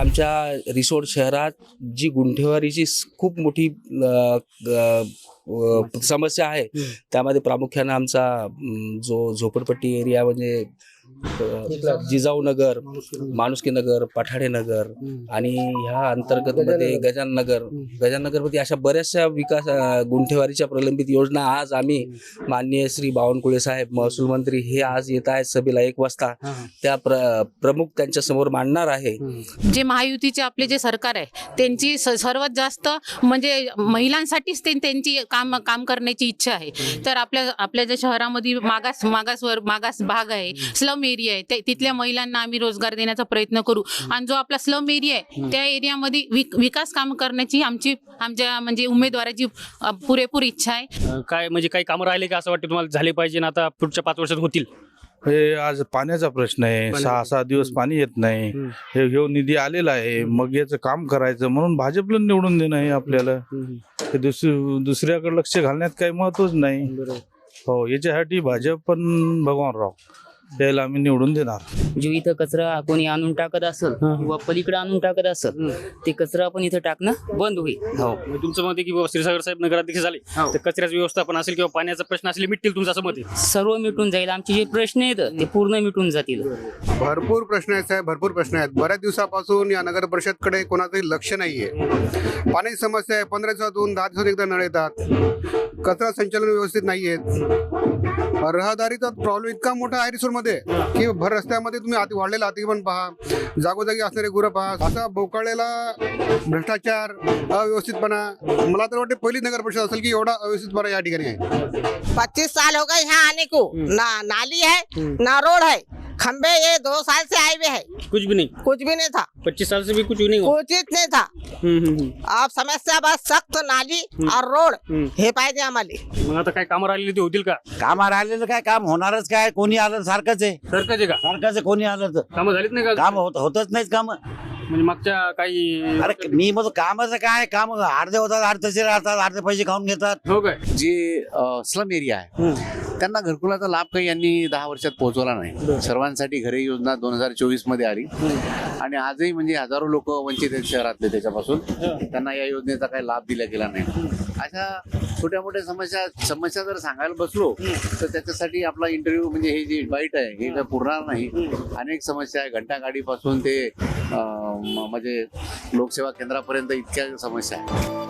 आमच्या रिसोड शहरात जी गुंठेवारीची खूप मोठी समस्या आहे, त्यामध्ये प्रामुख्याने आमचा जो झोपडपट्टी एरिया म्हणजे जिजाऊ नगर, माणुसकी नगर, पठाडे नगर आणि ह्या अंतर्गत मध्ये गजानन नगरमध्ये अशा बऱ्याचशा विकास गुंठेवारीच्या प्रलंबित योजना आज आम्ही माननीय श्री बावनकुळे साहेब महसूल मंत्री हे आज येत आहेत सभेला 1 वाजता त्या प्रमुख त्यांच्या समोर मांडणार आहे. जे महायुतीचे आपले जे सरकार आहे त्यांची सर्वात जास्त म्हणजे महिलांसाठीच त्यांची काम करण्याची इच्छा आहे. तर आपल्या ज्या शहरामध्ये मागास भाग आहे, स्लम एरिया आहे, तिथल्या महिलांना आम्ही रोजगार देण्याचा प्रयत्न करू आणि जो आपला स्लम एरिया आहे त्या एरियामध्ये विकास काम करण्याची आमच्या म्हणजे उमेदवाराची पुरेपूर इच्छा आहे. काय म्हणजे काही कामं राहिले का असं वाटतं तुम्हाला झाले पाहिजे ना आता पुढच्या 5 वर्षात होतील? हे आज पाण्याचा प्रश्न आहे. 6-6 दिवस पाणी येत नाही. हे घेऊन निधी आलेला आहे, मग याचं काम करायचं म्हणून भाजपला निवडून देणं आहे आपल्याला. हे दुसऱ्याकडे लक्ष घालण्यात काही महत्वच नाही. हो, याच्यासाठी भाजप पण भगवानराव त्याला आम्ही निवडून देणार. जो इथं कचरा कोणी आणून टाकत असेल किंवा पलीकडे आणून टाकत असेल ते कचरा पण इथं टाकणं बंद होईल. हो, तुमचं मत आहे की क्षीरसागर साहेब नगराध्यक्ष झाले तर कचऱ्याचं व्यवस्थापन असेल किंवा पाण्याचा प्रश्न असेल मिटतील, तुमचं असं मत आहे? सर्व मिटून जाईल. आमचे जे प्रश्न आहेत ते पूर्ण मिटून जातील. भरपूर प्रश्न आहेत साहेब, भरपूर प्रश्न आहेत. बऱ्याच दिवसापासून या नगर परिषदकडे कोणाचंही लक्ष नाहीये. पाण्याची समस्या आहे. 15 दिवसातून 10 दिवसातून एकदा नळ येतात. कचरा संचालन व्यवस्थित नाहीयेत. रहदारीचा प्रॉब्लेम इतका मोठा आहे रिसोडमध्ये की भर रस्त्यामध्ये तुम्ही वाढलेला अतिक्रमण पहा, जागोजागी असणारे गुरं पहा, असा बोकाळलेला भ्रष्टाचार, अव्यवस्थितपणा. मला तर वाटते पहिली नगर परिषद असेल की एवढा अव्यवस्थितपणा या ठिकाणी आहे. 25 साल हो गए यहाँ आने को, ना नाली है ना रोड है, खंबे ये 2 साल से आए हुए है, कुछ भी नहीं था. 25 साल से भी कुछ नहीं हुआ. कुछ नहीं था. अब समस्या बस सख्त नाली और रोड हे पाहिजे आम्हाला. मग आता काय कामं राहिलेली ते होतील का? काम राहिलेलं काय, काम होणारच काय. कोणी आलं सारखंच आहे. सरकारचे का सारखंच आहे. कोणी आलं तर कामं झालीच नाही का? काम होतच नाहीत काम. म्हणजे मागच्या काही अरे मी म्हणतो कामाचं काय, काम अर्धे होतात, अर्धे राहतात, अर्धे पैसे खाऊन घेतात. हो काय? जे स्लम एरिया आहे त्यांना घरकुलाचा लाभ काही यांनी 10 वर्षात पोहोचवला नाही. सर्वांसाठी घरे योजना 2024 मध्ये आली आणि आजही म्हणजे हजारो लोक वंचित आहेत शहरातले त्याच्यापासून. त्यांना या योजनेचा काही लाभ दिला गेला नाही. अशा छोट्या मोठ्या समस्या जर सांगायला बसलो तर त्याच्यासाठी आपला इंटरव्ह्यू म्हणजे हे जे बाईट आहे हे काय पुरणार नाही. अनेक समस्या आहे. घंटागाडीपासून ते म्हणजे लोकसेवा केंद्रापर्यंत इतक्या समस्या आहेत.